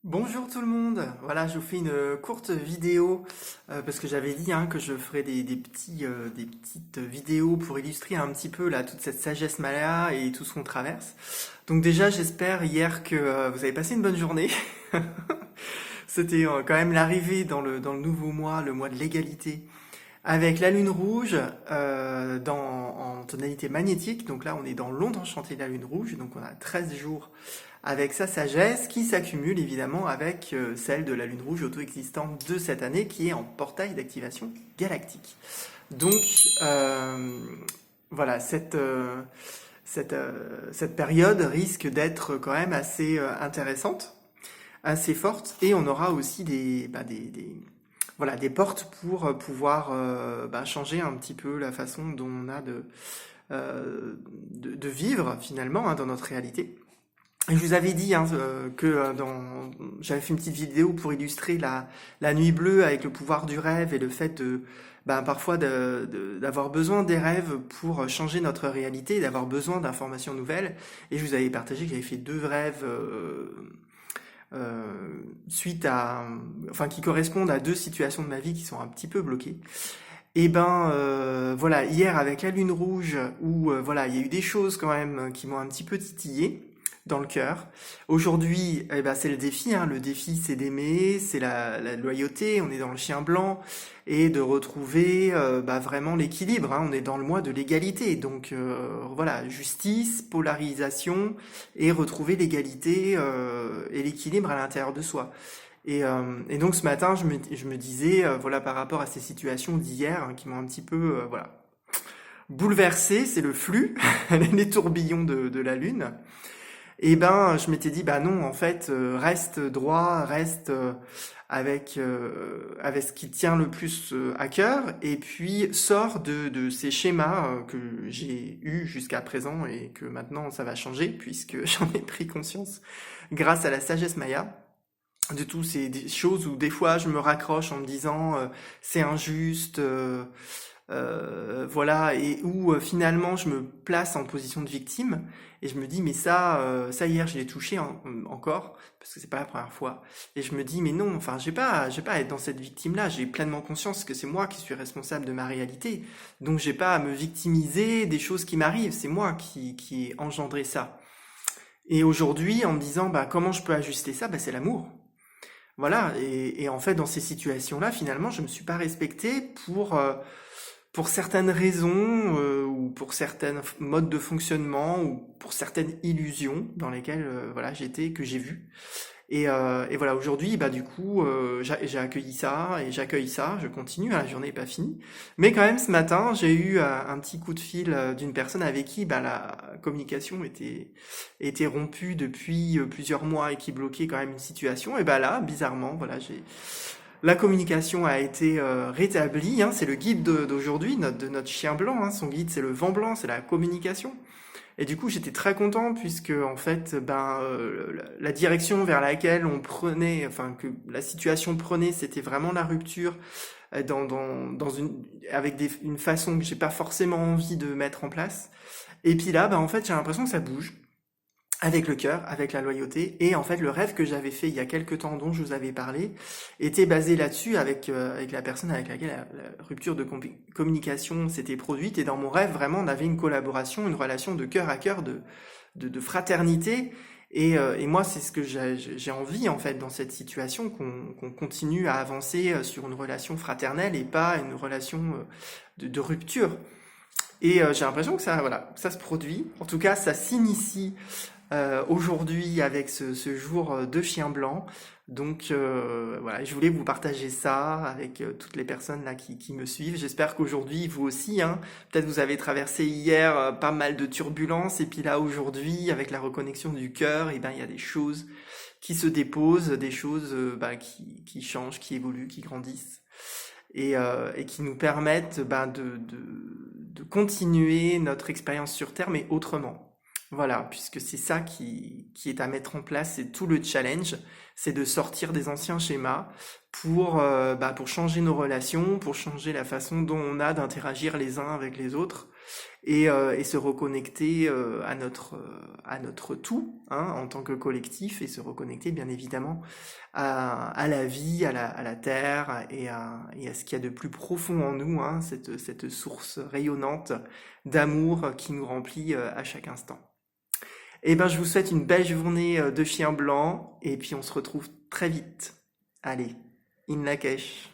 Bonjour tout le monde, voilà je vous fais une courte vidéo parce que j'avais dit que je ferais des petites vidéos pour illustrer un petit peu là toute cette sagesse Maya et tout ce qu'on traverse. Donc déjà j'espère hier que vous avez passé une bonne journée. C'était quand même l'arrivée dans le nouveau mois, le mois de l'égalité, avec la lune rouge en tonalité magnétique. Donc là on est dans l'onde enchantée de la lune rouge, donc on a 13 jours avec sa sagesse qui s'accumule évidemment avec celle de la lune rouge auto-existante de cette année qui est en portail d'activation galactique. Donc voilà, cette période risque d'être quand même assez intéressante, assez forte, et on aura aussi voilà, des portes pour pouvoir changer un petit peu la façon dont on a de vivre finalement dans notre réalité. Et je vous avais dit que j'avais fait une petite vidéo pour illustrer la nuit bleue avec le pouvoir du rêve et le fait parfois d'avoir besoin des rêves pour changer notre réalité, d'avoir besoin d'informations nouvelles. Et je vous avais partagé que j'avais fait deux rêves qui correspondent à deux situations de ma vie qui sont un petit peu bloquées. Et voilà, hier avec la lune rouge où voilà, il y a eu des choses quand même qui m'ont un petit peu titillé dans le cœur. Aujourd'hui, c'est le défi. Le défi, c'est d'aimer, c'est la loyauté. On est dans le chien blanc et de retrouver vraiment l'équilibre. On est dans le mois de l'égalité. Donc voilà, justice, polarisation et retrouver l'égalité et l'équilibre à l'intérieur de soi. Et donc ce matin, je me disais, voilà, par rapport à ces situations d'hier qui m'ont un petit peu, voilà, bouleversé, c'est le flux, les tourbillons de la lune. Et je m'étais dit, bah non, en fait, reste droit, reste avec ce qui tient le plus à cœur, et puis sors de ces schémas que j'ai eus jusqu'à présent et que maintenant ça va changer puisque j'en ai pris conscience grâce à la sagesse Maya de tous des choses où des fois je me raccroche en me disant c'est injuste, voilà, et où finalement je me place en position de victime et je me dis mais ça hier je l'ai touché encore parce que c'est pas la première fois et je me dis mais non, enfin j'ai pas à être dans cette victime là, j'ai pleinement conscience que c'est moi qui suis responsable de ma réalité, donc j'ai pas à me victimiser des choses qui m'arrivent, c'est moi qui ai engendré ça. Et aujourd'hui en me disant comment je peux ajuster ça, c'est l'amour. Voilà, et en fait, dans ces situations-là, finalement, je me suis pas respecté pour certaines raisons, ou pour certains modes de fonctionnement, ou pour certaines illusions dans lesquelles voilà, j'étais, que j'ai vues. Et voilà, aujourd'hui, du coup, j'ai accueilli ça et j'accueille ça. Je continue, la journée n'est pas finie. Mais quand même, ce matin, j'ai eu un petit coup de fil d'une personne avec qui la communication était rompue depuis plusieurs mois et qui bloquait quand même une situation. Et là, bizarrement, voilà, la communication a été rétablie. C'est le guide d'aujourd'hui, de notre chien blanc. Son guide, c'est le vent blanc, c'est la communication. Et du coup, j'étais très content puisque en fait, la direction vers laquelle on prenait, enfin que la situation prenait, c'était vraiment la rupture dans une façon que j'ai pas forcément envie de mettre en place. Et puis là, en fait, j'ai l'impression que ça bouge avec le cœur, avec la loyauté. Et en fait, le rêve que j'avais fait il y a quelques temps, dont je vous avais parlé, était basé là-dessus avec la personne avec laquelle la rupture de communication s'était produite. Et dans mon rêve, vraiment, on avait une collaboration, une relation de cœur à cœur, de fraternité. Et moi, c'est ce que j'ai envie, en fait, dans cette situation, qu'on continue à avancer sur une relation fraternelle et pas une relation de rupture. Et j'ai l'impression que ça, voilà, ça se produit. En tout cas, ça s'initie aujourd'hui avec ce jour de chien blanc. Donc voilà, je voulais vous partager ça avec toutes les personnes là qui me suivent. J'espère qu'aujourd'hui, vous aussi, peut-être vous avez traversé hier pas mal de turbulences et puis là aujourd'hui, avec la reconnexion du cœur, il y a des choses qui se déposent, des choses qui changent, qui évoluent, qui grandissent et qui nous permettent de continuer notre expérience sur Terre, mais autrement. Voilà, puisque c'est ça qui est à mettre en place, c'est tout le challenge, c'est de sortir des anciens schémas pour changer nos relations, pour changer la façon dont on a d'interagir les uns avec les autres, et se reconnecter à notre tout, hein, en tant que collectif, et se reconnecter bien évidemment à la vie, à la terre et à ce qu'il y a de plus profond en nous, hein, cette source rayonnante d'amour qui nous remplit à chaque instant. Eh ben, je vous souhaite une belle journée de chien blanc et puis on se retrouve très vite. Allez, in Lakesh.